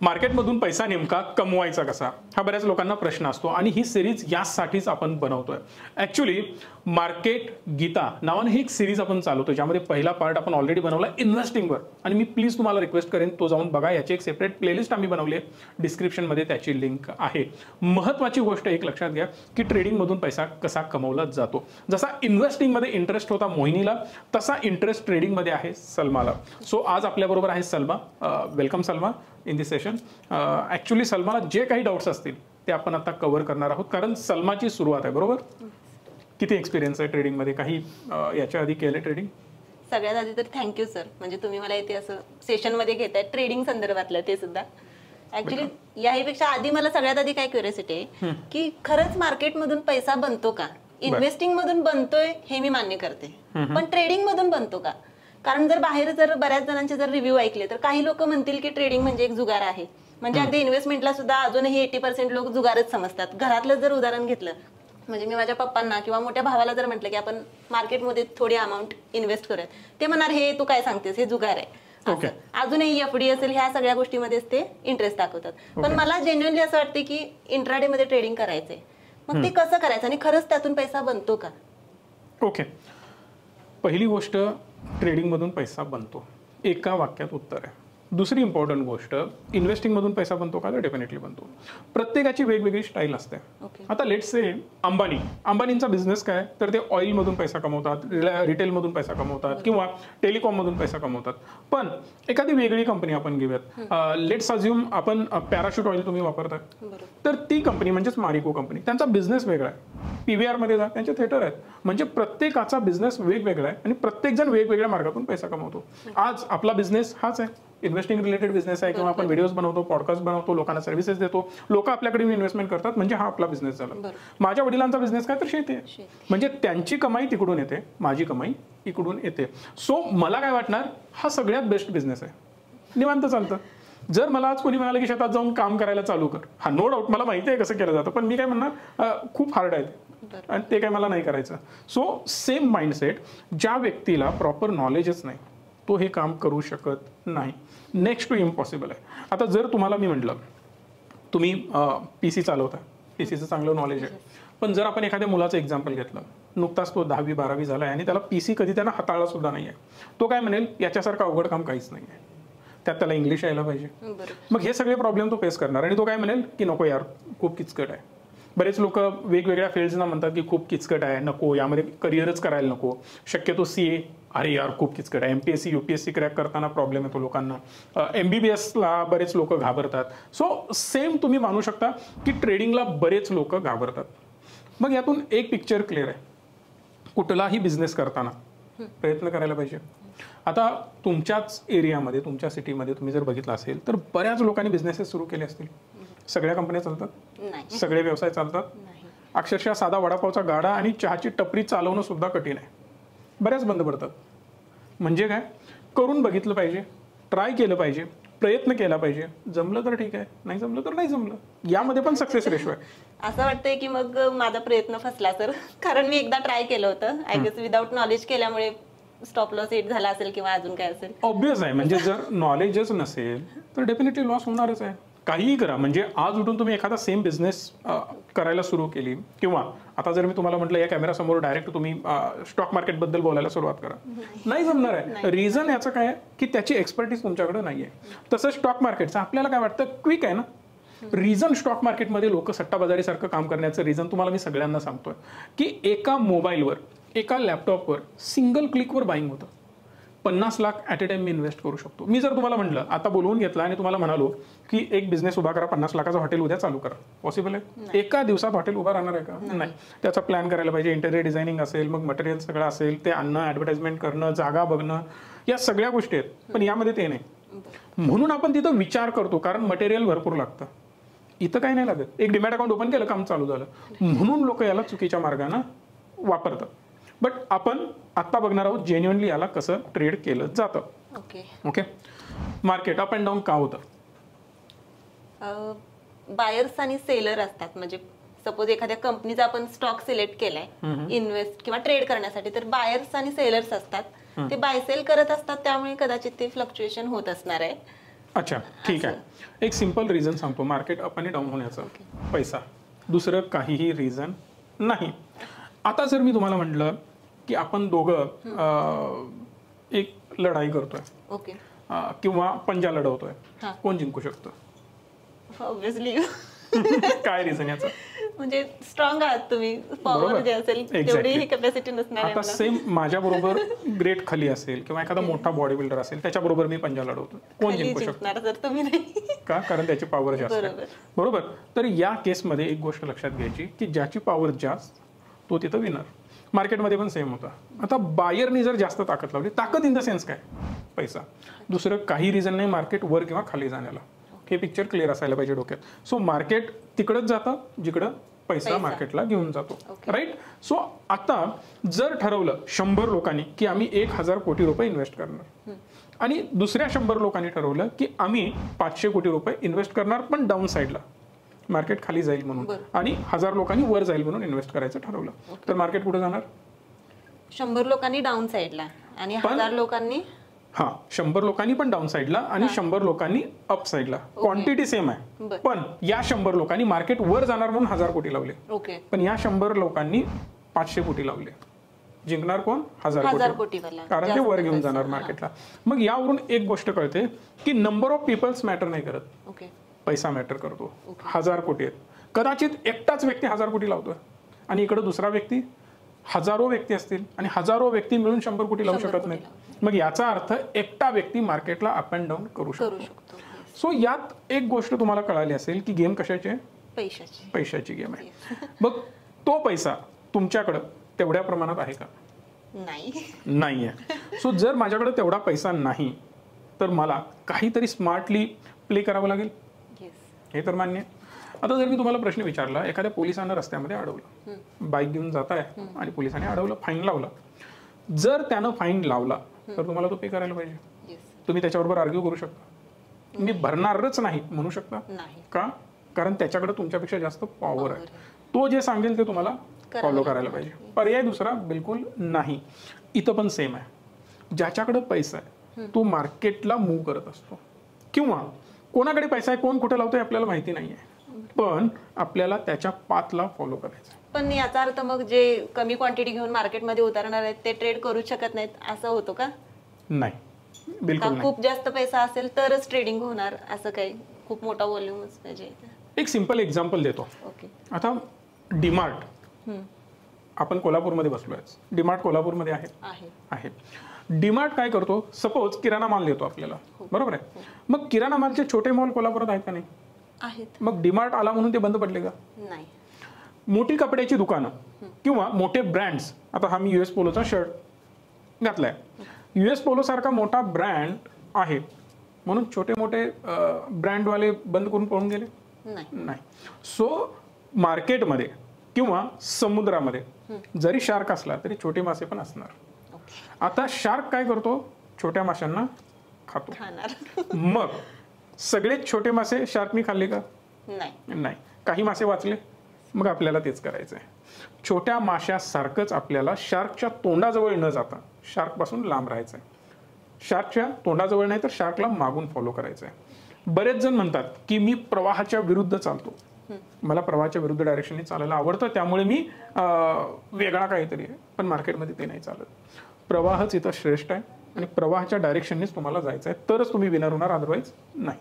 मार्केटमधून पैसा नेमका कमवायचा कसा, हा बऱ्याच लोकांना प्रश्न असतो आणि ही सिरीज यासाठीच आपण बनवतोय. ॲक्च्युली मार्केट गीता नावाने ही एक सिरीज आपण चालवतोय, ज्यामध्ये पहिला पार्ट आपण ऑलरेडी बनवला इन्व्हेस्टिंगवर. आणि मी प्लीज तुम्हाला रिक्वेस्ट करेन तो जाऊन बघा. याची एक सेपरेट प्लेलिस्ट आम्ही बनवली आहे, डिस्क्रिप्शनमध्ये त्याची लिंक आहे. महत्त्वाची गोष्ट एक लक्षात घ्या की ट्रेडिंगमधून पैसा कसा कमवला जातो. जसा इन्व्हेस्टिंगमध्ये इंटरेस्ट होता मोहिनीला, तसा इंटरेस्ट ट्रेडिंगमध्ये आहे सलमाला. सो आज आपल्याबरोबर आहे Salma. Welcome Salma in this session. Actually सलमाला जे काही डाऊट्स असतील ते आपण आता कव्हर करणार आहोत, कारण सलमाची सुरुवात आहे, बरोबर? किती एक्सपिरियन्स आहे ट्रेडिंगमध्ये? काही याच्या आधी केलं ट्रेडिंग? सगळ्यात आधी तर थँक्यू सर, म्हणजे तुम्ही मला इथे असं सेशनमध्ये घेताय ट्रेडिंग संदर्भातलं ते सुद्धा. ऍक्च्युली याहीपेक्षा आधी मला सगळ्यात आधी काय क्युरिओसिटी आहे की खरंच मार्केटमधून पैसा बनतो का? इन्व्हेस्टिंग मधून बनतोय हे मी मान्य करते, पण ट्रेडिंग मधून बनतो का? कारण जर बाहेर जर बऱ्याच जणांचे जर रिव्ह्यू ऐकले तर काही लोक म्हणतील की ट्रेडिंग म्हणजे एक जुगार आहे. म्हणजे अगदी इन्व्हेस्टमेंटला सुद्धा अजूनही 80% लोक जुगारच समजतात. घरातलं जर उदाहरण घेतलं, म्हणजे मी माझ्या पप्पांना किंवा मोठ्या भावाला जर म्हटलं की आपण मार्केटमध्ये थोडी अमाऊंट इन्व्हेस्ट करूयात, ते म्हणणार हे तू काय सांगतेस, हे जुगार आहे. अजूनही एफडी असेल ह्या सगळ्या गोष्टीमध्येच ते इंटरेस्ट दाखवतात. पण मला जेन्युइनली असं वाटतं की इंट्राडे मध्ये ट्रेडिंग करायचंय, मग ते कसं करायचं आणि खरंच त्यातून पैसा बनतो का? ओके, पहिली गोष्ट ट्रेडिंगमधून पैसा बनतो, एका वाक्यात उत्तर आहे. दुसरी इम्पॉर्टंट गोष्ट, इन्व्हेस्टिंगमधून पैसा बनतो का? तर डेफिनेटली बनतो. प्रत्येकाची वेगवेगळी स्टाईल असते. आता लेट्स से अंबानींचा बिझनेस काय, तर ते ऑइलमधून पैसा कमवतात, रिटेलमधून पैसा कमवतात किंवा टेलिकॉममधून पैसा कमवतात. पण एखादी वेगळी कंपनी आपण घेऊयात, लेट्स अज्युम आपण पॅराशूट ऑइल तुम्ही वापरता, तर ती कंपनी म्हणजेच मारिको कंपनी, त्यांचा बिझनेस वेगळा आहे. PVR मध्ये जा, त्यांचे थिएटर आहेत. म्हणजे प्रत्येकाचा बिझनेस वेगवेगळा आहे आणि प्रत्येक जण वेगवेगळ्या मार्गातून पैसा कमवतो. आज आपला बिझनेस हाच आहे, इन्व्हेस्टिंग रिलेटेड बिझनेस आहे, किंवा आपण व्हिडिओज बनवतो, पॉडकास्ट बनवतो, लोकांना सर्व्हिसेस देतो, लोक आपल्याकडे इन्व्हेस्टमेंट करतात, म्हणजे हा आपला बिझनेस झाला. माझ्या वडिलांचा बिझनेस काय, तर शेती आहे. म्हणजे त्यांची कमाई तिकडून येते, माझी कमाई इकडून येते. सो मला काय वाटणार, हा सगळ्यात बेस्ट बिझनेस आहे, निवांत चालतं. जर मला आज कोणी म्हणालं की शेतात जाऊन काम करायला चालू कर, हा नो डाऊट मला माहिती आहे कसं केलं जातं, पण मी काय म्हणणार खूप हार्ड आहे आणि ते काय मला नाही करायचं. सो सेम माइंडसेट, ज्या व्यक्तीला प्रॉपर नॉलेजच नाही तो हे काम करू शकत नाही, नेक्स्ट टू इम्पॉसिबल आहे. आता जर तुम्हाला मी म्हटलं तुम्ही PC चालवता, PCचं चांगलं नॉलेज आहे, पण जर आपण एखाद्या मुलाचं एक्झाम्पल घेतलं, नुकताच तो 10वी 12वी झाला आहे आणि त्याला PC कधी त्यानं हाताळला सुद्धा नाही आहे, तो काय म्हणेल, याच्यासारखं अवघड काम काहीच नाही आहे, त्यात त्याला इंग्लिश यायला पाहिजे. मग हे सगळे प्रॉब्लेम तो फेस करणार आणि तो काय म्हणेल की नको यार, खूप किचकट आहे. बरेच लोक वेगवेगळ्या फील्ड्सना म्हणतात की खूप किचकट आहे, नको, यामध्ये करिअरच करायला नको. शक्यतो CA, अरे यार खूप किचकट आहे. MPSC UPSC क्रॅक करताना प्रॉब्लेम येतो लोकांना. MBBSला बरेच लोक घाबरतात. सो सेम तुम्ही मानू शकता की ट्रेडिंगला बरेच लोक घाबरतात. मग यातून एक पिक्चर क्लिअर आहे, कुठलाही बिझनेस करताना प्रयत्न करायला पाहिजे. आता तुमच्याच एरियामध्ये, तुमच्या सिटीमध्ये तुम्ही जर बघितलं असेल तर बऱ्याच लोकांनी बिझनेसेस सुरू केले असतील. सगळ्या कंपन्या चालतात? सगळे व्यवसाय चालतात? अक्षरशः साधा वडापावचा गाडा आणि चहाची टपरी चालवणं सुद्धा कठीण आहे, बऱ्याच बंद पडतात. म्हणजे काय, करून बघितलं पाहिजे, ट्राय केलं पाहिजे, प्रयत्न केला पाहिजे. जमलं तर ठीक आहे, नाही जमलं तर नाही जमलं. यामध्ये पण सक्सेस रेशो आहे. असं वाटतंय की मग माझा प्रयत्न फसला तर, कारण मी एकदा ट्राय केलं होतं, आय गेस विदाऊट नॉलेज केल्यामुळे स्टॉप लॉस हिट झाला असेल किंवा अजून काय असेल. ऑब्व्हियस आहे, म्हणजे जर नॉलेजच नसेल तर डेफिनेटली लॉस होणारच आहे. काहीही करा, म्हणजे आज उठून तुम्ही एखादा सेम बिझनेस करायला सुरू केली, किंवा आता जर मी तुम्हाला म्हटलं या कॅमेरासमोर डायरेक्ट तुम्ही स्टॉक मार्केटबद्दल बोलायला सुरुवात करा, नाही जमणार आहे. रिझन याचं काय आहे की त्याची एक्सपर्टीज तुमच्याकडे नाही आहे. तसं स्टॉक मार्केटचं आपल्याला काय वाटतं, क्विक आहे ना. रिझन स्टॉक मार्केटमध्ये लोक सट्टाबाजारीसारखं काम करण्याचं रिझन तुम्हाला मी सगळ्यांना सांगतोय की एका मोबाईलवर, एका लॅपटॉपवर सिंगल क्लिकवर बाईंग होतं. 50 lakh at a time me invest करू शकतो. मी जर तुम्हाला म्हटलं, आता बोलवून घेतला आणि तुम्हाला म्हणालो की एक बिझनेस उभा करा, 50 लाखाचं हॉटेल उद्या चालू करा, पॉसिबल आहे? एका दिवसात हॉटेल उभा राहणार आहे का? नाही. त्याचा प्लॅन करायला पाहिजे, इंटेरियर डिझायनिंग असेल, मग मटेरियल सगळं असेल, ते आणणं, ॲडव्हर्टाइजमेंट करणं, जागा बघणं, या सगळ्या गोष्टी आहेत. पण यामध्ये ते नाही. म्हणून आपण तिथं विचार करतो, कारण मटेरियल भरपूर लागतं. इथं काही नाही लागत, एक डीमॅट अकाउंट ओपन केलं, काम चालू झालं. म्हणून लोक याला चुकीच्या मार्गाने वापरतात. बट आपण आत्ता बघणार आहोत जेन्युइनली याला कसं ट्रेड केलं जातं. Okay, market up and down का होतं? बायर्स आणि सेलर असतात. म्हणजे सपोज एखाद्या कंपनीचा आपण स्टॉक सिलेक्ट केलाय इन्व्हेस्ट किंवा ट्रेड करण्यासाठी, तर बायर्स आणि सेलर्स असतात, ते बाय सेल करत असतात, त्यामुळे कदाचित ते फ्लक्च्युएशन होत असणार आहे. अच्छा ठीक आहे. एक सिंपल रिझन सांगतो मार्केट अप आणि डाऊन होण्याचं. पैसा, दुसरं काहीही रिझन नाही. आता जर मी तुम्हाला म्हटलं की आपण दोघं एक लढाई करतोय ओके किंवा पंजा लढवतोय, हा. कोण जिंकू शकतं? ऑब्विसली काय रिझन याचं? म्हणजे स्ट्रॉंग आहात तुम्ही, पॉवर बरोबर. जे असेल Exactly. तेवढी ही कॅपॅसिटी नसणार आहे आता मला. सेम माझ्या बरोबर ग्रेट खली असेल किंवा एखादा मोठा बॉडी बिल्डर असेल त्याच्याबरोबर मी पंजा लढवतो, कोण खाली जिंकू शकतो? जिंकणार जर तुम्ही नाही. का? कारण त्याची पॉवर जास्त आहे. बरोबर. बरोबर. तर या केसमध्ये एक गोष्ट लक्षात घ्यायची की ज्याची पॉवर जास्त तो तिथं विनर. मार्केटमध्ये पण सेम होता. आता बायरनी जर जास्त ताकद लावली, ताकद इन द सेन्स काय? पैसा. दुसरं काही रिझन नाही मार्केट वर किंवा खाली जाण्याला. हे पिक्चर क्लिअर असायला पाहिजे डोक्यात. सो मार्केट तिकडंच जातं जिकडं पैसा मार्केटला घेऊन जातो. राईट. सो आता जर ठरवलं 100 लोकांनी की आम्ही 1000 कोटी रुपये इन्व्हेस्ट करणार आणि दुसऱ्या 100 लोकांनी ठरवलं की आम्ही 500 कोटी रुपये इन्व्हेस्ट करणार पण डाऊन साईडला, मार्केट खाली जाईल म्हणून, आणि 1000 लोकांनी वर जाईल म्हणून इन्व्हेस्ट करायचं ठरवलं, तर मार्केट कुठे जाणार? 100 लोकांनी डाऊन साईडला आणि 1000 लोकांनी 100 लोकांनी पण डाऊन साईडला आणि 100 लोकांनी अप साईडला. क्वांटिटी सेम आहे, पण या 100 लोकांनी मार्केट वर जाणार म्हणून 1000 कोटी लावले, ओके पण या 100 लोकांनी 500 कोटी लावले. जिंकणार कोण? 1000 कोटी, कारण ते वर घेऊन जाणार मार्केटला. मग यावरून एक गोष्ट कळते की नंबर ऑफ पीपल्स मॅटर नाही करत, ओके पैसा मॅटर करतो. 1000 कोटी आहेत, कदाचित एकटाच व्यक्ती 1000 कोटी लावतोय आणि इकडे दुसरा व्यक्ती, हजारो व्यक्ती असतील आणि हजारो व्यक्ती मिळून 100 कोटी लावू शकत नाही. मग याचा अर्थ एकटा व्यक्ती मार्केटला अप अँड डाऊन करू शकतो. सो यात एक गोष्ट तुम्हाला कळाली असेल की गेम कशाची आहे? पैशाची गेम आहे. मग तो पैसा तुमच्याकडं तेवढ्या प्रमाणात आहे का? नाही आहे. सो जर माझ्याकडे तेवढा पैसा नाही तर मला काहीतरी स्मार्टली प्ले करावं लागेल, हे तर मान्य आहे. आता जर मी तुम्हाला प्रश्न विचारला, एखाद्या पोलिसांना रस्त्यामध्ये अडवलं, बाईक घेऊन जात आहे आणि पोलिसांनी अडवलं, फाईन लावला, जर त्यानं फाईन लावला तर तुम्हाला तो पे करायला पाहिजे. तुम्ही त्याच्याबरोबर आर्ग्यू करू शकता, मी भरणारच नाही म्हणू शकता का? कारण त्याच्याकडे तुमच्यापेक्षा जास्त पॉवर आहे. तो जे सांगेल ते तुम्हाला फॉलो करायला पाहिजे. पर्याय दुसरा बिलकुल नाही. इथं पण सेम आहे. ज्याच्याकडे पैसा आहे तो मार्केटला मूव्ह करत असतो, किंवा कोणाकडे पैसा आहे, कोण कुठे लावतोय आपल्याला माहिती नाहीये, पण आपल्याला त्याच्या पाथला फॉलो करायचं. पण याचा अर्थ मग जे कमी क्वांटिटी घेऊन मार्केटमध्ये उतरणार आहेत ते ट्रेड करू शकत नाहीत असं होतं का? नाही, बिलकुल नाही. खूप जास्त पैसा असेल तरच ट्रेडिंग होणार असं काही? खूप मोठा व्हॉल्यूमच पाहिजे. एक सिंपल एक्झाम्पल देतो. ओके. आता डीमार्ट, आपण कोल्हापूरमध्ये बसलोय, डीमार्ट कोल्हापूरमध्ये आहे. डीमार्ट काय करतो? सपोज किराणा माल देतो आपल्याला, बरोबर आहे. मग किराणा मालचे छोटे मॉल कोल्हापुरात आहेत का? नाही आहेत. मग डीमार्ट आला म्हणून ते बंद पडले का? नाही. मोठी कपड्याची दुकानं किंवा मोठे ब्रँड्स, आता हा मी US पोलोचा शर्ट घातलाय, US पोलो सारखा मोठा ब्रँड आहे म्हणून छोटे मोठे ब्रँडवाले बंद करून पळून गेले? नाही. सो मार्केटमध्ये किंवा समुद्रामध्ये जरी शार्क असला तरी छोटे मासे पण असणार. आता शार्क काय करतो? छोट्या माशांना खातो. मग सगळेच छोटे मासे शार्कनी खाल्ले का? नाही. काही मासे वाचले. मग आपल्याला तेच करायचं आहे. छोट्या माशासारखंच आपल्याला शार्कच्या तोंडाजवळ न जाता शार्कपासून लांब राहायचं आहे. शार्कच्या तोंडाजवळ नाही तर शार्कला मागून फॉलो करायचं आहे. बरेच जण म्हणतात की मी प्रवाहाच्या विरुद्ध चालतो. मला प्रवाहाच्या विरुद्ध डायरेक्शनने चालायला आवडतं, त्यामुळे मी वेगळा काहीतरी आहे, पण मार्केटमध्ये ते नाही चालत. प्रवाहच इथं श्रेष्ठ आहे आणि प्रवाहाच्या डायरेक्शननेच तुम्हाला जायचं आहे, तरच तुम्ही विनर होणार, अदरवाईज नाही.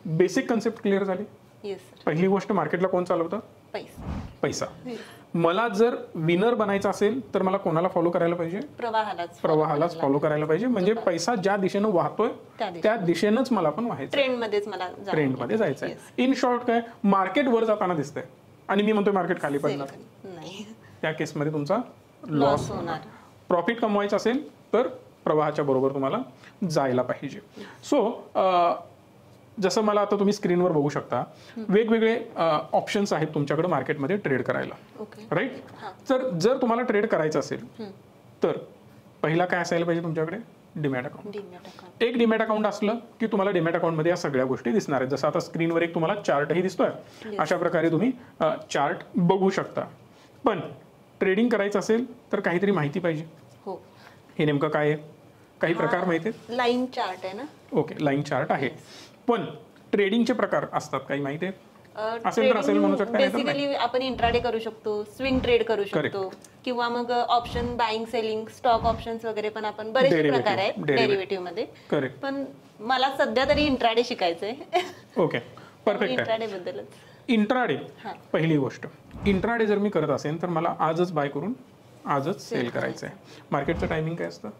बेसिक कन्सेप्ट क्लिअर झाली. पहिली गोष्ट, मार्केटला कोण चालवतं? पैसा. मला जर विनर बनायचं असेल तर मला कोणाला फॉलो करायला पाहिजे? प्रवाहालाच फॉलो करायला पाहिजे. म्हणजे पैसा ज्या दिशेनं वाहतोय त्या दिशेनंच मला पण व्हायचं, ट्रेंडमध्ये जायचं आहे. इन शॉर्ट काय, मार्केट वर जाताना दिसतंय आणि मी म्हणतोय मार्केट खाली पडणार, त्या केसमध्ये तुमचा लॉस होणार. प्रॉफिट कमवायचं असेल तर प्रवाहाच्या बरोबर तुम्हाला जायला पाहिजे. सो जसं मला आता तुम्ही स्क्रीनवर बघू शकता, वेगवेगळे ऑप्शन्स आहेत तुमच्याकडे मार्केटमध्ये ट्रेड करायला, राईट. तर जर तुम्हाला ट्रेड करायचं असेल तर पहिला काय असायला पाहिजे तुमच्याकडे? Demat account. एक डीमॅट अकाउंट असलं की तुम्हाला डीमॅट अकाउंटमध्ये या सगळ्या गोष्टी दिसणार आहेत. जसं आता स्क्रीनवर एक तुम्हाला चार्टही दिसतोय, अशा प्रकारे तुम्ही चार्ट बघू शकता. पण ट्रेडिंग करायचं असेल तर काहीतरी माहिती पाहिजे. हे नेमकं काय आहे? काही प्रकार माहिती आहेत? लाईन चार्ट आहे ना? ओके, लाईन चार्ट आहे. पण ट्रेडिंगचे प्रकार असतात काही माहिती आहे? असेल तर असेल म्हणू शकता, नाहीतर नाही. बेसिकली आपण इंट्राडे करू शकतो, स्विंग ट्रेड करू शकतो, किंवा मग option buying selling, stock options वगैरे पण आपण बरेचसे प्रकार आहेत डेरिव्हेटिव्ह मध्ये. करेक्ट. पण मला सध्या तरी इंट्राडे शिकायचंय. ओके, परफेक्ट आहे. इंट्राडे बद्दलच. इंट्राडे पहिली गोष्ट, इंट्राडे जर मी करत असेल तर मला आजच बाय करून आजच सेल करायचं आहे. मार्केटचं टायमिंग काय असतं?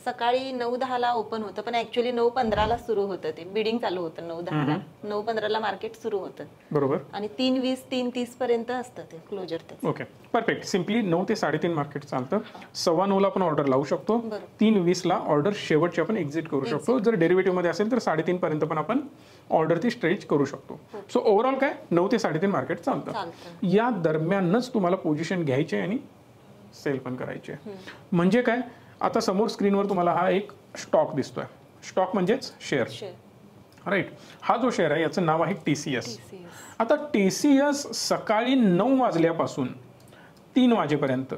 सकाळी 9:10 ला ओपन होतं, पण ऍक्च्युअली 9:15 ला सुरू होतं. ते बिडिंग चालू होतं 9:10 ला. 9:15 ला मार्केट सुरू होतं. बरोबर. आणि 3:20 3:30 पर्यंत असतं ते क्लोजर त्याचं. Okay, perfect. सिम्पली 9 ते 3:30 मार्केट चालतं. 9:15 ला आपण ऑर्डर लावू शकतो. 3:20 ला ऑर्डर शेवटची आपण एक्झिट करू शकतो. जर डेरिव्हेटिव्ह मध्ये असेल तर 3:30 पर्यंत पण आपण ऑर्डर ती स्ट्रेच करू शकतो. सो ओव्हरऑल काय 9 ते 3:30 मार्केट चालतं. या दरम्यानच तुम्हाला पोझिशन घ्यायची आहे आणि सेल पण करायची आहे. म्हणजे काय, आता समोर स्क्रीनवर तुम्हाला हा एक स्टॉक दिसतोय. स्टॉक म्हणजेच शेअर, राईट. हा जो शेअर आहे याचं नाव आहे TCS. आता TCS सकाळी 9 वाजल्यापासून 3 वाजेपर्यंत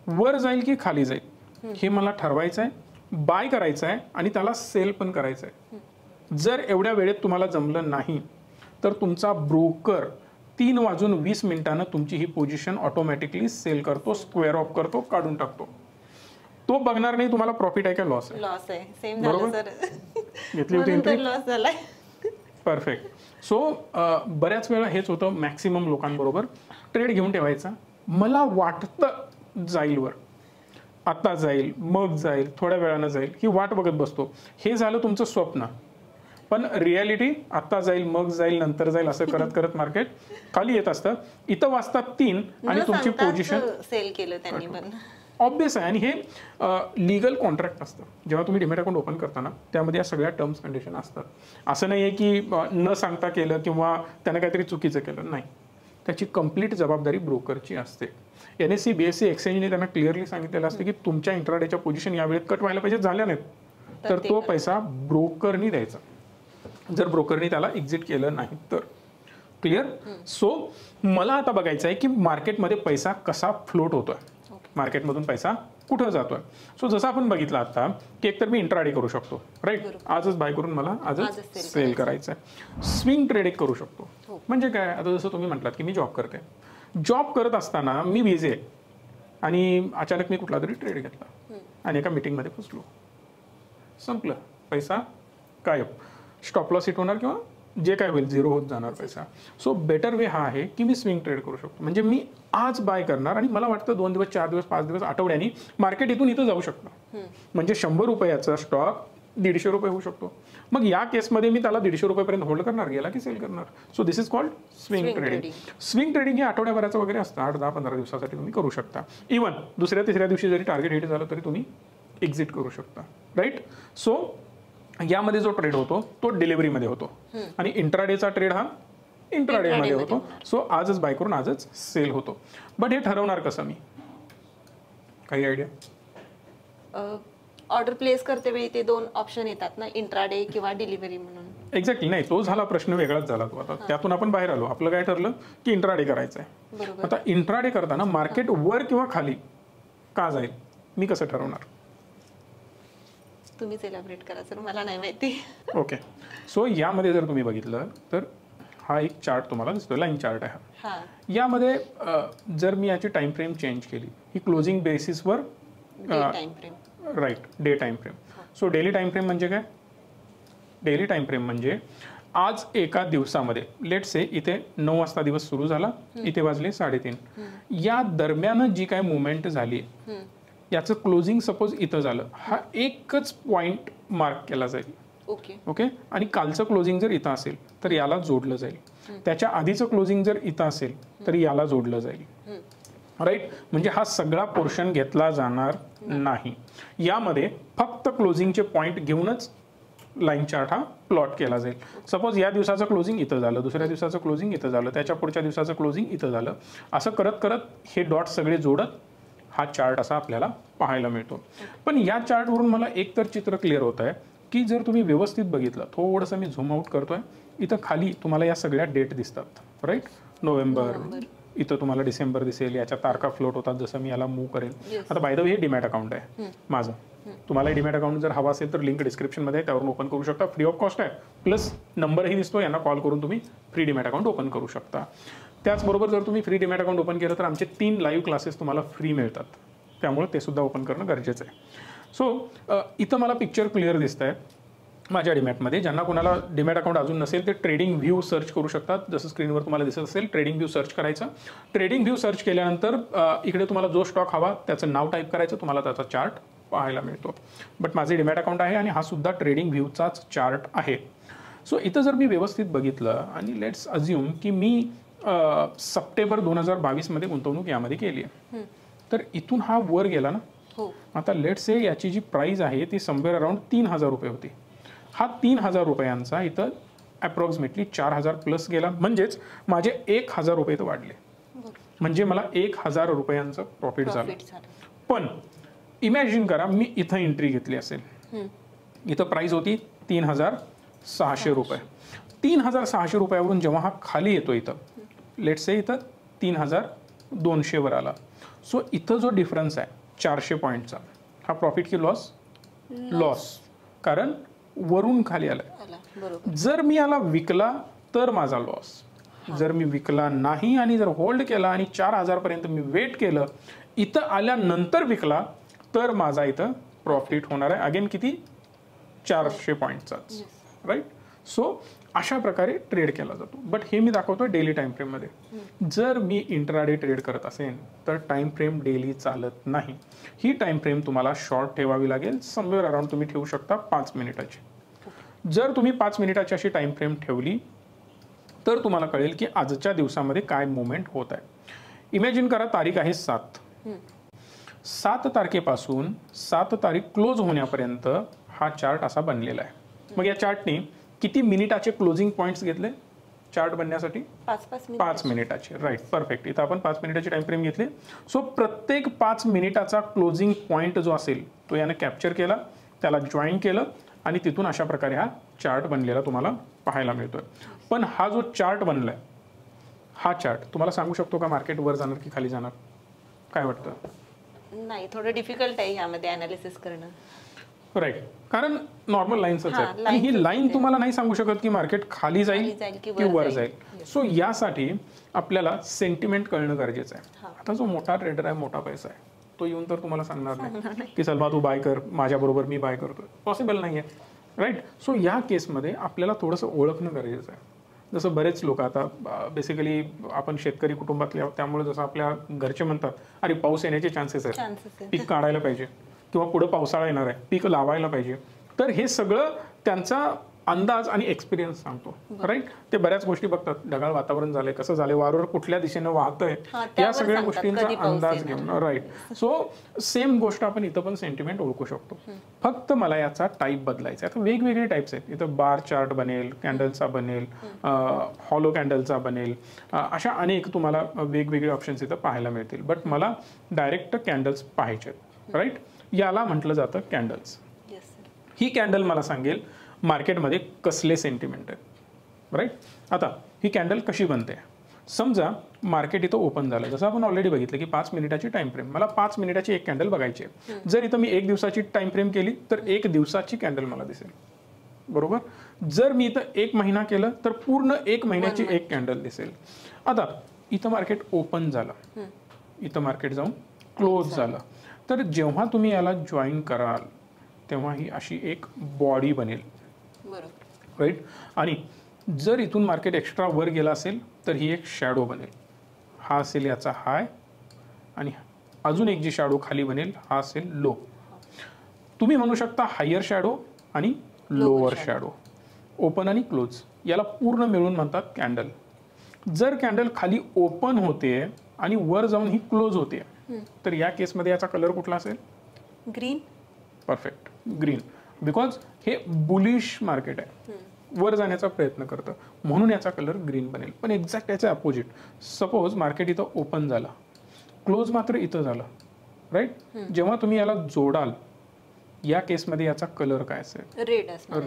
वर जाईल की खाली जाईल हे मला ठरवायचं आहे, बाय करायचं आहे आणि त्याला सेल पण करायचं आहे. जर एवढ्या वेळेत तुम्हाला जमलं नाही तर तुमचा ब्रोकर 3:20 तुमची ही पोझिशन ऑटोमॅटिकली सेल करतो, स्क्वेअर ऑफ करतो, काढून टाकतो. तो बघणार नाही तुम्हाला प्रॉफिट आहे का लॉस आहे. लॉस आहे. सेम झालं सर. घेतली होती एंट्री, लॉस झालाय. परफेक्ट. सो बऱ्याच वेळा हेच होतं मॅक्सिमम लोकांबरोबर. ट्रेड घेऊन ठेवायचा, मला वाटतं जाईल वर, आता जाईल, मग जाईल, थोड्या वेळानं जाईल, ही वाट बघत बसतो. हे झालं तुमचं स्वप्न. पण रियालिटी आता जाईल, मग जाईल, नंतर जाईल, असं करत करत मार्केट खाली येत असतं. इथं वाजतात 3 आणि तुमची पोझिशन सेल केलं त्यांनी पण. ऑब्वियस आहे. आणि हे लिगल कॉन्ट्रॅक्ट असतं. जेव्हा तुम्ही डिमॅट अकाउंट ओपन करता ना, त्यामध्ये या सगळ्या टर्म्स कंडिशन असतात. असं नाही आहे की न सांगता केलं किंवा त्यानं काहीतरी चुकीचं केलं, नाही. त्याची कंप्लीट जबाबदारी ब्रोकरची असते. NSE BSE एक्सचेंजने त्यांना क्लिअरली सांगितलेलं असतं की तुमच्या इंट्राडेच्या पोझिशन या वेळेत कट व्हायला पाहिजे, झाल्या नाहीत तर तो पैसा ब्रोकरनी द्यायचा, जर ब्रोकरनी त्याला एक्झिट केलं नाही तर. क्लिअर. सो मला आता बघायचं आहे की मार्केटमध्ये पैसा कसा फ्लोट होतोय, मार्केटमधून पैसा कुठं जातोय. सो जसं आपण बघितलं आता की एकतर मी इंट्राडे करू शकतो, राईट. आजच बाय करून मला आजच सेल करायचं आहे. स्विंग ट्रेड एक करू शकतो. म्हणजे काय, आता जसं तुम्ही म्हटलात की मी जॉब करते, जॉब करत असताना मी बिझी आहे आणि अचानक मी कुठला तरी ट्रेड घेतला आणि एका मीटिंगमध्ये फसलो, संपलं, पैसा गायब. स्टॉप लॉस हिट होणार किंवा जे काय होईल झिरो होत जाणार पैसा. सो बेटर वे हा आहे की मी स्विंग ट्रेड करू शकतो. म्हणजे मी आज बाय करणार आणि मला वाटतं 2 दिवस, 4 दिवस, 5 दिवस, आठवड्यानी मार्केट इथून इथं जाऊ शकतं. म्हणजे 100 रुपयाचा स्टॉक 150 रुपये होऊ शकतो. मग या केसमध्ये मी त्याला 150 रुपयेपर्यंत होल्ड करणार, गेला की सेल करणार. So this is called swing trading. Swing trading हे आठवड्याभराचं वगैरे असतं, 8, 10, 15 दिवसासाठी तुम्ही करू शकता. इव्हन दुसऱ्या तिसऱ्या दिवशी जरी टार्गेट हिट झालं तरी तुम्ही एक्झिट करू शकता, राईट. सो यामध्ये जो ट्रेड होतो तो डिलिव्हरीमध्ये होतो आणि इंट्राडेचा ट्रेड हा इंट्राडेमध्ये होतो. सो आजच बाय करून आजच सेल होतो. बट हे ठरवणार कसं मी, काही आयडिया? ऑर्डर प्लेस करते वेळी ते 2 ऑप्शन येतात ना, इंट्राडे किंवा डिलिव्हरी म्हणून. एक्झॅक्टली. नाही, तो झाला प्रश्न वेगळाच झाला तो. आता त्यातून आपण बाहेर आलो. आपलं काय ठरलं की इंट्राडे करायचं आहे. आता इंट्राडे करताना मार्केट वर किंवा खाली का जाईल मी कसं ठरवणार? तुम्हीच एलॅबरेट करा सर, मला नाही माहिती. ओके. सो यामध्ये जर तुम्ही बघितलं तर हा एक चार्ट तुम्हाला दिसतो, लाईन चार्ट आहे हा. यामध्ये जर मी याची टाइम फ्रेम चेंज केली, ही क्लोजिंग बेसिसवर, right, day time frame. So daily time frame म्हणजे काय? डेली टाइम फ्रेम म्हणजे आज एका दिवसामध्ये, लेट से इथे 9 वाजता दिवस सुरू झाला, इथे वाजले 3:30, या दरम्यान जी काय मुवमेंट झाली याचं क्लोजिंग सपोज इथं झालं, हा एकच पॉइंट मार्क केला जाईल. ओके. आणि कालचं क्लोजिंग जर इथं असेल तर याला जोडलं जाईल, त्याच्या आधीचं क्लोजिंग जर इथं असेल तर याला जोडलं जाईल, राईट. म्हणजे हा सगळा पोर्शन घेतला जाणार नाही. यामध्ये फक्त क्लोजिंगचे पॉइंट घेऊनच लाईन चार्ट हा प्लॉट केला जाईल. सपोज या दिवसाचं क्लोजिंग इथं झालं, दुसऱ्या दिवसाचं क्लोजिंग इथं झालं, त्याच्या पुढच्या दिवसाचं क्लोजिंग इथं झालं, असं करत करत हे डॉट सगळे जोडत हा चार्ट असा आपल्याला पाहायला मिळतो. पण या चार्टवरून मला एक तर चित्र क्लिअर होत आहे की जर तुम्ही व्यवस्थित बघितलं, थोडंसं मी झूम आउट करतोय, इथं खाली तुम्हाला या सगळ्या डेट दिसतात, राईट. नोव्हेंबर, इथं तुम्हाला डिसेंबर दिसेल, याच्या तारखा फ्लोट होतात जसं मी याला मूव्ह करेल. आता बाय द वे हे डीमॅट अकाउंट आहे माझं, तुम्हाला डीमॅट अकाउंट जर हवा असेल तर लिंक डिस्क्रिप्शनमध्ये आहे, त्यावरून ओपन करू शकता. फ्री ऑफ कॉस्ट आहे, प्लस नंबरही दिसतो, यांना कॉल करून तुम्ही फ्री डीमॅट अकाउंट ओपन करू शकता. त्याचबरोबर जर तुम्ही फ्री डीमॅट अकाउंट ओपन केलं तर आमचे 3 लाईव्ह क्लासेस तुम्हाला फ्री मिळतात, त्यामुळे ते सुद्धा ओपन करणं गरजेचं आहे. सो इथं मला पिक्चर क्लिअर दिसत आहे माझ्या डीमॅटमध्ये. ज्यांना कोणाला डीमॅट अकाउंट अजून नसेल ते ट्रेडिंग व्ह्यू सर्च करू शकतात. जसं स्क्रीनवर तुम्हाला दिसत असेल ट्रेडिंग व्ह्यू सर्च करायचं. ट्रेडिंग व्ह्यू सर्च केल्यानंतर इकडे तुम्हाला जो स्टॉक हवा त्याचं नाव टाईप करायचं, तुम्हाला त्याचा चार्ट पाहायला मिळतो. बट माझे डीमॅट अकाउंट आहे आणि हा सुद्धा ट्रेडिंग व्ह्यूचाच चार्ट आहे. सो इथं जर मी व्यवस्थित बघितलं आणि लेट्स अज्युम की मी सप्टेंबर 2022 गुंतवणूक यामध्ये केली आहे, तर इथून हा वर गेला ना. आता लेट्स से याची जी प्राइस आहे ती समवेअर अराउंड 3000 रुपये होती. हा 3000 रुपयांचा इथं अप्रॉक्सिमेटली 4000 प्लस गेला, म्हणजेच माझे 1000 रुपये तर वाढले, म्हणजे मला 1000 रुपयांचं प्रॉफिट झालं. पण इमॅजिन करा मी इथं एंट्री घेतली असेल, इथं प्राइस होती 3600 रुपये. 3600 रुपयावरून जेव्हा हा खाली येतो इथं लेट्स से इथं 3200 वर आला. सो इथं जो डिफरन्स आहे 400 पॉईंटचा, हा प्रॉफिट की लॉस? लॉस, कारण वरून खाली आलाय. जर मी याला विकला तर माझा लॉस, जर मी विकला नाही आणि जर होल्ड केला आणि 4000 पर्यंत मी वेट केलं, इथं आल्यानंतर विकला तर माझा इथं प्रॉफिट होणार आहे. अगेन किती? 400 पॉईंटचाच, राईट. सो अशा प्रकारे ट्रेड केला जातो. बट हे मी दाखवतोय डेली टाइम फ्रेममध्ये. जर मी इंट्राडे ट्रेड करत असेल तर टाइम फ्रेम डेली चालत नाही. ही टाइम फ्रेम तुम्हाला शॉर्ट ठेवावी लागेल. समवेअर अराउंड तुम्ही ठेवू शकता 5 मिनिटाची. जर तुम्ही 5 मिनिटाची अशी टाइम फ्रेम ठेवली तर तुम्हाला कळेल की आजच्या दिवसामध्ये काय मुवमेंट होत आहे. इमॅजिन करा तारीख आहे 7. 7 तारखेपासून 7 तारीख क्लोज होण्यापर्यंत हा चार्ट असा बनलेला आहे. मग या चार्टने किती मिनिटाचे क्लोजिंग पॉईंट्स घेतले चार्ट बनण्यासाठी? 5 मिनिटाचे, राईट, परफेक्ट. इथं आपण 5 मिनिटाची टाइम फ्रेम घेतली. सो प्रत्येक 5 मिनिटाचा क्लोजिंग पॉईंट जो असेल तो याने कॅप्चर केला, त्याला जॉईन केलं आणि तिथून अशा प्रकारे हा चार्ट बनलेला तुम्हाला पाहायला मिळतोय. पण हा जो चार्ट बनलाय, हा चार्ट तुम्हाला सांगू शकतो का मार्केट वर जाणार की खाली जाणार? काय वाटतं? नाही, थोडं डिफिकल्ट आहे यामध्ये अनालिसिस करणं. राईट, कारण नॉर्मल लाईन्सच आहे आणि ही लाईन तुम्हाला नाही सांगू शकत की मार्केट खाली जाईल की वर जाईल. सो यासाठी आपल्याला सेंटिमेंट कळणं गरजेचं आहे. आता जो मोठा ट्रेडर आहे, मोठा पैसा आहे, तो येऊन तर तुम्हाला सांगणार नाही की सलमा तू बाय कर, माझ्याबरोबर मी बाय करतोय. पॉसिबल नाही आहे, राईट. सो या केसमध्ये आपल्याला थोडंसं ओळखणं गरजेचं आहे. जसं बरेच लोक आता बेसिकली आपण शेतकरी कुटुंबातले आहोत, त्यामुळे जसं आपल्या घरचे म्हणतात अरे पाऊस येण्याचे चान्सेस आहेत, पीक काढायला पाहिजे किंवा पुढे पावसाळा येणार आहे, पीक लावायला पाहिजे. तर हे सगळं त्यांचा अंदाज आणि एक्सपिरियन्स सांगतो, राईट. ते बऱ्याच गोष्टी बघतात, ढगाळ वातावरण झालंय, कसं झालंय, वारं कुठल्या दिशेनं वाहतंय, या सगळ्या गोष्टींचा अंदाज घेऊन, राईट. सो सेम गोष्ट आपण इथं पण सेंटिमेंट ओळखू शकतो. फक्त मला याचा टाईप बदलायचा आहे. आता वेगवेगळे टाईप्स आहेत. इथं बार चार्ट बनेल, कॅन्डलचा बनेल, हॉलो कॅन्डलचा बनेल, अशा अनेक तुम्हाला वेगवेगळे ऑप्शन्स इथं पाहायला मिळतील. बट मला डायरेक्ट कॅन्डल्स पाहायचे आहेत, राईट. याला म्हटलं जातं कॅन्डल्स. ही कॅन्डल मला सांगेल मार्केटमध्ये कसले सेंटिमेंट आहे, राईट. आता ही कॅन्डल कशी बनते? समजा मार्केट इथं ओपन झालं, जसं आपण ऑलरेडी बघितलं की 5 मिनिटाची टाइम फ्रेम, मला 5 मिनिटाची एक कॅन्डल बघायची आहे. जर इथं मी 1 दिवसाची टाइम फ्रेम केली तर 1 दिवसाची कॅन्डल मला दिसेल, बरोबर. जर मी इथं 1 महिना केलं तर पूर्ण 1 महिन्याची एक कॅन्डल दिसेल. आता इथं मार्केट ओपन झालं, इथं मार्केट जाऊन क्लोज झालं, तर जेव्हा तुम्ही याला जॉईन कराल तेव्हा ही अशी एक बॉडी बनेल, राईट. आणि जर इथून मार्केट एक्स्ट्रा वर गेला असेल तर ही एक शॅडो बनेल. हा असेल याचा हाय आणि अजून एक जी शॅडो खाली बनेल हा असेल लो. तुम्ही म्हणू शकता हायर शॅडो आणि लोअर शॅडो, ओपन आणि क्लोज, याला पूर्ण मिळून म्हणतात कॅन्डल. जर कॅन्डल खाली ओपन होते आणि वर जाऊन ही क्लोज होते तर या केसमध्ये याचा कलर कुठला असेल? ग्रीन. Perfect, green. बिकॉज हे बुलिश मार्केट आहे, वर जाण्याचा प्रयत्न करतं, म्हणून याचा कलर ग्रीन बनेल. पण एक्झॅक्ट याचं अपोजिट, सपोज मार्केट इथं ओपन झाला, क्लोज मात्र इथं झालं, राईट. जेव्हा तुम्ही याला जोडाल या केसमध्ये याचा कलर काय असेल?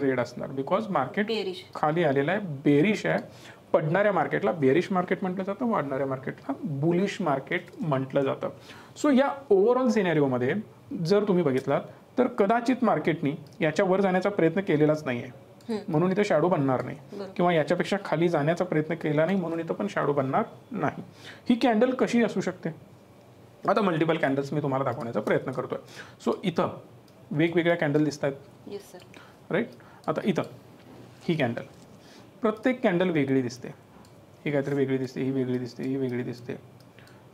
रेड असणार. बिकॉज मार्केट खाली आलेलं आहे, बेरिश आहे. पडणाऱ्या मार्केटला बेरिश मार्केट म्हटलं जातं, वाढणाऱ्या मार्केटला बुलिश मार्केट म्हटलं जातं. सो या ओव्हरऑल सिनेरिओमध्ये जर तुम्ही बघितलात तर कदाचित मार्केटनी याच्या वर जाण्याचा प्रयत्न केलेलाच नाही आहे, म्हणून इथं शॅडो बनणार नाही, किंवा याच्यापेक्षा खाली जाण्याचा प्रयत्न केला नाही म्हणून इथं पण शॅडो बनणार नाही. ही कॅन्डल कशी असू शकते? आता मल्टिपल कॅन्डल्स मी तुम्हाला दाखवण्याचा प्रयत्न करतोय. सो इथं वेगवेगळ्या कॅन्डल दिसत आहेत, येस सर. राईट. आता इथं ही कॅन्डल, प्रत्येक कॅन्डल वेगळी दिसते. ही काहीतरी वेगळी दिसते, ही वेगळी दिसते, ही वेगळी दिसते,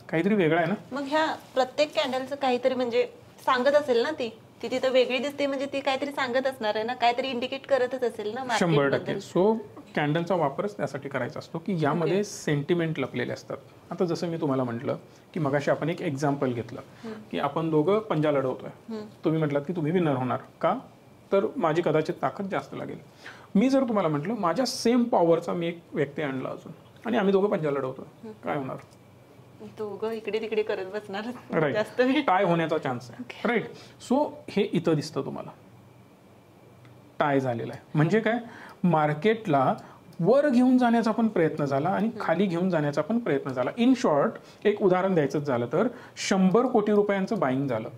काहीतरी वेगळं आहे ना. मग ह्या प्रत्येक कॅन्डलचं काहीतरी म्हणजे सांगत असेल ना, ती तिथं वेगळी दिसते म्हणजे ती काहीतरी सांगत असणार आहे ना, काहीतरी इंडिकेट करतच असेल ना 100%. सो कॅन्डलचा वापरच त्यासाठी करायचा असतो की यामध्ये सेंटिमेंट लपलेले असतात. आता जसं मी तुम्हाला म्हटलं की मगाशी आपण एक एक्झाम्पल घेतलं की आपण दोघं पंजा लढवतोय, तुम्ही म्हटलात की तुम्ही विनर होणार का, तर माझी कदाचित ताकद जास्त लागेल. मी जर तुम्हाला म्हटलं माझ्या सेम पॉवरचा मी एक व्यक्ती आणला अजून आणि आम्ही दोघं पंजा लढवतोय, काय होणार? दोघं इकडे तिकडे करत बसणार, राईट. जास्त वेळ टाय होण्याचा चान्स आहे, राईट. सो हे इथं दिसतं तुम्हाला टाय झालेला आहे. म्हणजे काय, मार्केटला वर घेऊन जाण्याचा पण प्रयत्न झाला आणि खाली घेऊन जाण्याचा पण प्रयत्न झाला. इन शॉर्ट एक उदाहरण द्यायचं झालं तर 100 कोटी रुपयांचं बाईंग झालं.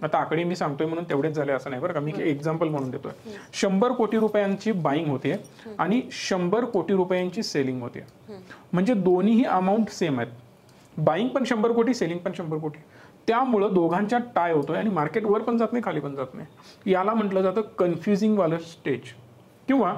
आता आकडे मी सांगतोय म्हणून तेवढेच झाले असं नाही बरं का, मी एक्झाम्पल म्हणून देतोय. 100 कोटी रुपयांची बाईंग होते आणि 100 कोटी रुपयांची सेलिंग होते. म्हणजे दोन्हीही अमाऊंट सेम आहेत. बाईंग पण 100 कोटी, सेलिंग पण 100 कोटी. त्यामुळं दोघांच्या टाय होतोय आणि मार्केट वर पण जात नाही, खाली पण जात नाही. याला म्हटलं जातं कन्फ्युजिंग वालं स्टेज किंवा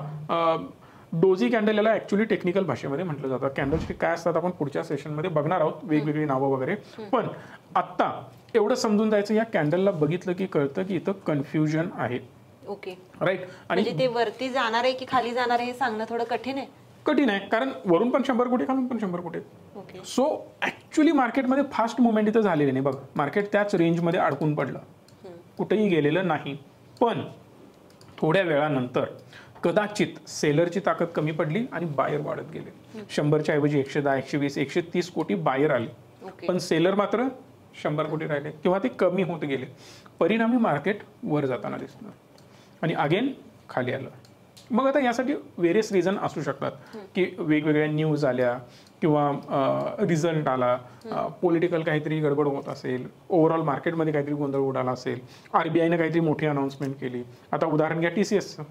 डोजी कॅन्डल. याला ऍक्च्युली टेक्निकल भाषेमध्ये म्हटलं जातं. कॅन्डलस्टिक काय असतात आपण पुढच्या सेशनमध्ये बघणार आहोत, वेगवेगळी नावं वगैरे. पण आत्ता एवढं समजून जायचं, या कॅन्डलला बघितलं की कळतं की इथं कन्फ्युजन आहे. Okay, right. आणि म्हणजे ते वरती जाणार आहे की खाली जाणार आहे हे सांगणं थोडं कठीण आहे. कठीण आहे, कारण वरून पण 100 कोटी, खालून पण 100 कोटी. ओके. सो ऍक्च्युली मार्केटमध्ये फास्ट मुवमेंट इथं झालेली नाही. बघ, मार्केट त्याच रेंजमध्ये अडकून पडलं, कुठेही गेलेलं नाही. पण थोड्या वेळानंतर कदाचित सेलरची ताकद कमी पडली आणि बायर वाढत गेले. 100च्या ऐवजी 110, 120, 130 कोटी बायर आली, पण सेलर मात्र 100 कोटी राहिले किंवा ते कमी होत गेले. परिणामी मार्केट वर जाताना दिसणार आणि अगेन खाली आलं. मग आता यासाठी व्हेरियस रिझन असू शकतात की वेगवेगळ्या न्यूज आल्या किंवा रिझल्ट आला, पॉलिटिकल काहीतरी गडबड होत असेल, ओव्हरऑल मार्केटमध्ये काहीतरी गोंधळ उडाला असेल, RBIने काहीतरी मोठी अनाउन्समेंट केली. आता उदाहरण घ्या TCSचं.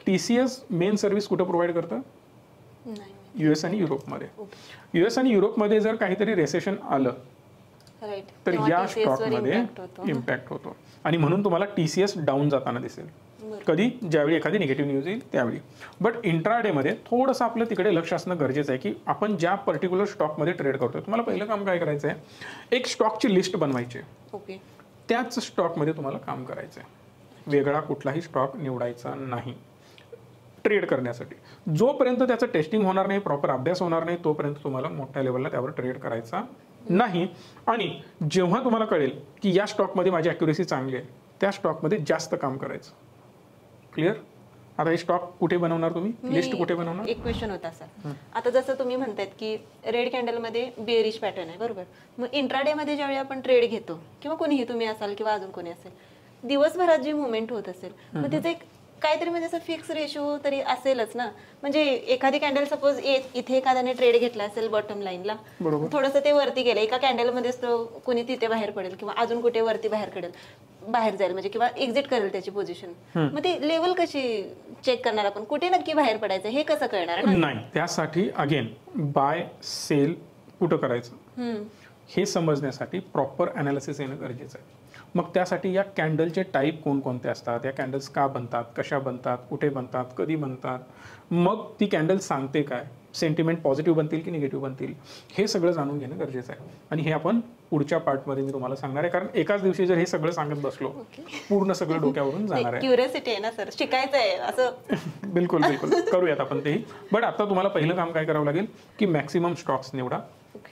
TCS मेन सर्व्हिस कुठं प्रोव्हाइड करतं? US आणि युरोपमध्ये. US आणि युरोपमध्ये जर काहीतरी रेसेशन आलं तर या स्टॉकमध्ये इम्पॅक्ट होतो आणि म्हणून तुम्हाला TCS डाऊन जाताना दिसेल. कधी? ज्यावेळी एखादी निगेटिव्ह न्यूज येईल त्यावेळी. बट इंट्राडेमध्ये थोडंसं आपलं तिकडे लक्ष असणं गरजेचं आहे की आपण ज्या पर्टिक्युलर स्टॉकमध्ये ट्रेड करतोय, तुम्हाला पहिलं काम काय करायचं आहे, एक स्टॉकची लिस्ट बनवायची आहे. ओके. त्याच स्टॉकमध्ये तुम्हाला काम करायचं आहे, वेगळा कुठलाही स्टॉक निवडायचा नाही ट्रेड करण्यासाठी. जोपर्यंत त्याचं टेस्टिंग होणार नाही, प्रॉपर अभ्यास होणार नाही, तोपर्यंत तुम्हाला मोठ्या लेवलला त्यावर ट्रेड करायचा नाही. आणि जेव्हा तुम्हाला कळेल की या स्टॉकमध्ये माझी ॲक्युरेसी चांगली आहे, त्या स्टॉकमध्ये जास्त काम करायचं. क्लिअर? आता हे स्टॉक कुठे बनवणार तुम्ही, लिस्ट कुठे बनवणार? एक क्वेश्चन होता सर. आता जसं तुम्ही म्हणतायत की रेड कॅन्डल मध्ये बेअरिश पॅटर्न आहे, बरोबर. मग इंट्राडे मध्ये ज्यावेळी आपण ट्रेड घेतो किंवा कोणीही, तुम्ही असाल किंवा अजून कोणी असेल, दिवसभरात जी मुवमेंट होत असेल, मग त्याचं एक काहीतरी म्हणजे असं फिक्स रेशो तरी असेलच ना. म्हणजे एखादी कॅन्डल सपोज इथे एखाद्याने ट्रेड घेतला असेल बॉटम लाईनला, थोडंसं ते वरती गेलं, एका कॅन्डलमध्येच तो कोणी तिथे बाहेर पडेल किंवा अजून कुठे वरती बाहेर जाईल, म्हणजे किंवा एक्झिट करेल त्याची पोझिशन. मग ती लेवल कशी चेक करणार आपण, कुठे नक्की बाहेर पडायचं हे कसं कळणार? नाही, त्यासाठी अगेन बाय सेल कुठं करायचं हे समजण्यासाठी प्रॉपर अनालिसिस येणं गरजेचं आहे. मग त्यासाठी या कॅन्डलचे टाईप कोणकोणते असतात, या कॅन्डल्स का बनतात, कशा बनतात, कुठे बनतात, कधी बनतात, मग ती कॅन्डल सांगते काय, सेंटिमेंट पॉझिटिव्ह बनतील की निगेटिव्ह बनतील, हे सगळं जाणून घेणं गरजेचं आहे. आणि हे आपण पुढच्या पार्टमध्ये मी तुम्हाला सांगणार आहे, कारण एकाच दिवशी जर हे सगळं सांगत बसलो पूर्ण सगळं डोक्यावरून जाणार आहे. क्युरियोसिटी आहे ना सर, शिकायचं आहे असं. बिलकुल बिलकुल करूयात आपण तेही. बट आता तुम्हाला पहिलं काम काय करावं लागेल की मॅक्सिमम स्टॉक्स निवडा.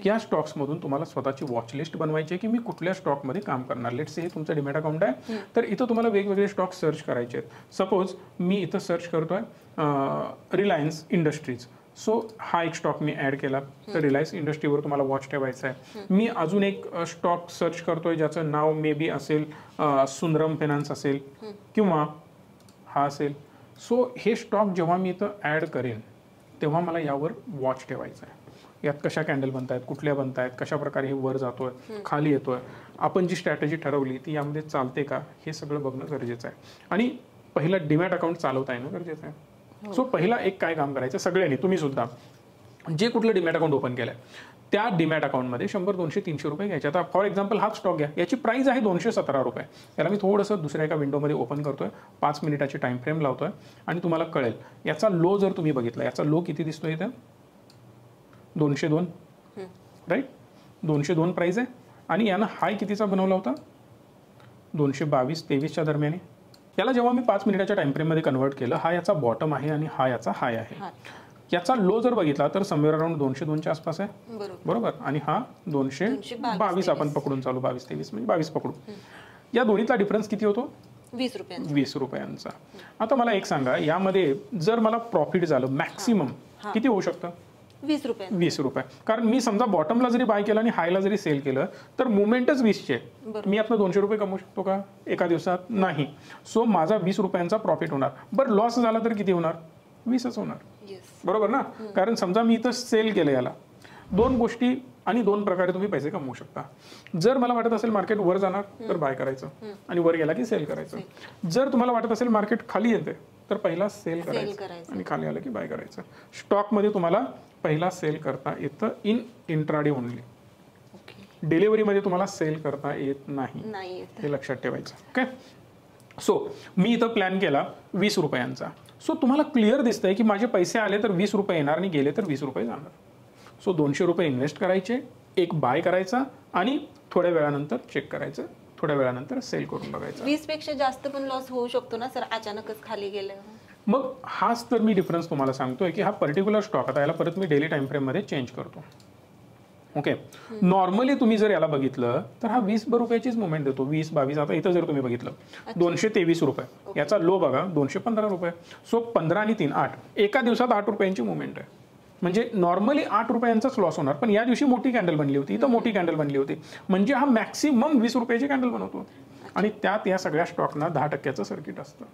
या स्टॉक्समधून तुम्हाला स्वतःची वॉच लिस्ट बनवायची आहे की मी कुठल्या स्टॉकमध्ये काम करणार. लेट्स से हे तुमचं डिमॅट अकाउंट आहे, तर इथं तुम्हाला वेगवेगळे स्टॉक सर्च करायचे आहेत. सपोज मी इथं सर्च करतोय रिलायन्स इंडस्ट्रीज. सो हा एक स्टॉक मी ऍड केला, तर रिलायन्स इंडस्ट्रीवर तुम्हाला वॉच ठेवायचा आहे. मी अजून एक स्टॉक सर्च करतोय ज्याचं नाव मे बी असेल सुंदरम फायनान्स असेल किंवा हा असेल. सो हे स्टॉक जेव्हा मी इथं ऍड करेन तेव्हा मला यावर वॉच ठेवायचा आहे. यात कशा कॅन्डल बनत आहेत, कुठल्या बनत आहेत, कशा प्रकारे हे वर जातोय, खाली येतोय, आपण जी स्ट्रॅटेजी ठरवली ती यामध्ये चालते का, हे सगळं बघणं गरजेचं आहे. आणि पहिला डीमॅट अकाउंट चालवता येणं गरजेचं आहे. सो पहिला एक काय काम करायचं सगळ्यांनी, तुम्ही सुद्धा जे कुठलं डीमॅट अकाउंट ओपन केलंय त्या डीमॅट अकाउंटमध्ये 100, 200, 300 रुपये घ्यायचे. आता फॉर एक्झाम्पल हाच स्टॉक घ्या, याची प्राइस आहे 217 रुपये. याला मी थोडंसं दुसऱ्या एका विंडोमध्ये ओपन करतोय, 5 मिनिटाची टाइम फ्रेम लावतोय आणि तुम्हाला कळेल याचा लो जर तुम्ही बघितला, याचा लो किती दिसतोय इथं 202, राईट. 202 प्राइस आहे आणि यानं हाय कितीचा बनवला होता 222-23च्या दरम्यान. याला जेव्हा मी 5 मिनिटाच्या टाइम फ्रेममध्ये कन्वर्ट केलं, हा याचा बॉटम आहे आणि हा याचा हाय आहे. याचा लो जर बघितला तर समवेअर अराउंड 202च्या आसपास आहे, बरोबर. आणि हा 222 आपण पकडून चालू, 22-23 म्हणजे 22 पकडू. या दोन्हीतला डिफरन्स किती होतो 20 रुपयांचा. आता मला एक सांगा, यामध्ये जर मला प्रॉफिट झालं मॅक्सिमम किती होऊ शकतं 20 रुपये. कारण मी समजा बॉटमला जरी बाय केलं आणि हायला जरी सेल केलं तर मुवमेंटच 20ची आहे. मी यातनं 200 रुपये कमवू शकतो का एका दिवसात? नाही. सो माझा 20 रुपयांचा प्रॉफिट होणार. बरं लॉस झाला तर किती होणार 20च होणार, बरोबर ना. कारण समजा मी इथं सेल केलं याला, 2 गोष्टी आणि 2 प्रकारे तुम्ही पैसे कमवू शकता. जर मला वाटत असेल मार्केट वर जाणार तर बाय करायचं आणि वर गेला की सेल करायचं. जर तुम्हाला वाटत असेल मार्केट खाली येते तर पहिला सेल करायचं आणि खाली आलं की बाय करायचं. स्टॉकमध्ये तुम्हाला पहिला सेल करता येतं इन इंट्राडे ओनली. डिलिव्हरीमध्ये तुम्हाला सेल करता येत नाही, हे लक्षात ठेवायचं. ओके. सो मी इथं प्लॅन केला 20 रुपयांचा. सो तुम्हाला क्लिअर दिसतंय की माझे पैसे आले तर 20 रुपये येणार आणि गेले तर 20 रुपये जाणार. सो 200 रुपये इन्व्हेस्ट करायचे, एक बाय करायचा आणि थोड्या वेळानंतर चेक करायचं, थोड्या वेळानंतर सेल करून बघायचं. 20 पेक्षा जास्त पण लॉस होऊ शकतो ना सर अचानकच खाली गेलं. मग हाच तर मी डिफरन्स तुम्हाला सांगतोय की हा पर्टिक्युलर स्टॉक आता याला परत मी डेली टाइम फ्रेममध्ये चेंज करतो. ओके. नॉर्मली तुम्ही जर याला बघितलं तर हा 20 रुपयाचीच मुवमेंट देतो, 20-22. आता इथं जर तुम्ही बघितलं 223 रुपये, याचा लो बघा 215 रुपये. सो 15 आणि 3 8, एका दिवसात 8 रुपयांची मुवमेंट आहे. म्हणजे नॉर्मली 8 रुपयांचाच लॉस होणार, पण या दिवशी मोठी कॅन्डल बनली होती, इथं मोठी कॅन्डल बनली होती. म्हणजे हा मॅक्सिमम 20 रुपयाची कॅन्डल बनवतो. आणि त्यात या सगळ्या स्टॉकना 10% सर्किट असतं,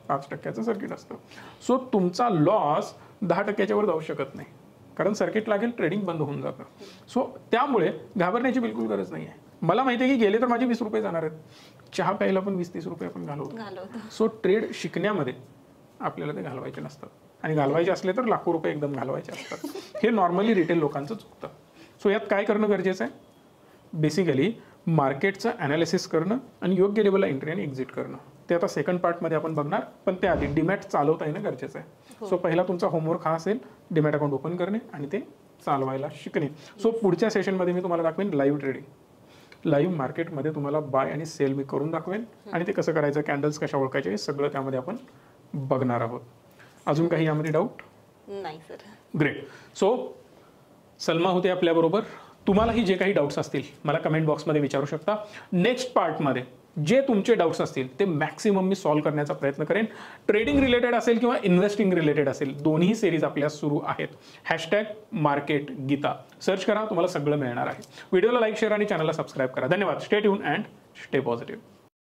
5% सर्किट असतं. सो तुमचा लॉस 10%च्या वर जाऊ शकत नाही, कारण सर्किट लागेल, ट्रेडिंग बंद होऊन जातं. सो त्यामुळे घाबरण्याची बिलकुल गरज नाही आहे. मला माहिती आहे की गेले तर माझे 20 रुपये जाणार आहेत. चहा प्यायला पण 20-30 रुपये आपण घालवतो. सो ट्रेड शिकण्यामध्ये आपल्याला ते घालवायचे नसतात आणि घालवायचे असले तर लाखो रुपये एकदम घालवायचे असतात. हे नॉर्मली रिटेल लोकांचं चुकतं. सो यात काय करणं गरजेचं आहे, बेसिकली मार्केटचं ॲनालिसिस करणं आणि योग्य लेवलला एंट्री आणि एक्झिट करणं. ते आता सेकंड पार्टमध्ये आपण बघणार, पण त्याआधी डीमॅट चालवता येणं गरजेचं आहे. सो पहिला तुमचा होमवर्क हा असेल डीमॅट अकाउंट ओपन करणे आणि ते चालवायला शिकणे. सो पुढच्या सेशनमध्ये मी तुम्हाला दाखवेन लाईव्ह ट्रेडिंग, लाईव्ह मार्केटमध्ये तुम्हाला बाय आणि सेल मी करून दाखवेन आणि ते कसं करायचं, कॅन्डल्स कशा ओळखायचे, हे सगळं त्यामध्ये आपण बघणार आहोत. अजून काही यामध्ये डाऊट? नाही सर. ग्रेट. सो सलमा होते आपल्याबरोबर. तुम्हालाही जे काही डाऊट्स असतील मला कमेंट बॉक्समध्ये विचारू शकता. नेक्स्ट पार्टमध्ये जे तुमचे डाऊट्स असतील ते मॅक्सिमम मी सॉल्व्ह करण्याचा प्रयत्न करेन. ट्रेडिंग रिलेटेड असेल किंवा इन्व्हेस्टिंग रिलेटेड असेल, दोन्ही सिरीज आपल्या सुरू आहेत. #मार्केट गीता सर्च करा, तुम्हाला सगळं मिळणार आहे. व्हिडिओला लाईक, शेअर आणि चॅनलला सबस्क्राईब करा. धन्यवाद. Stay tune and stay positive.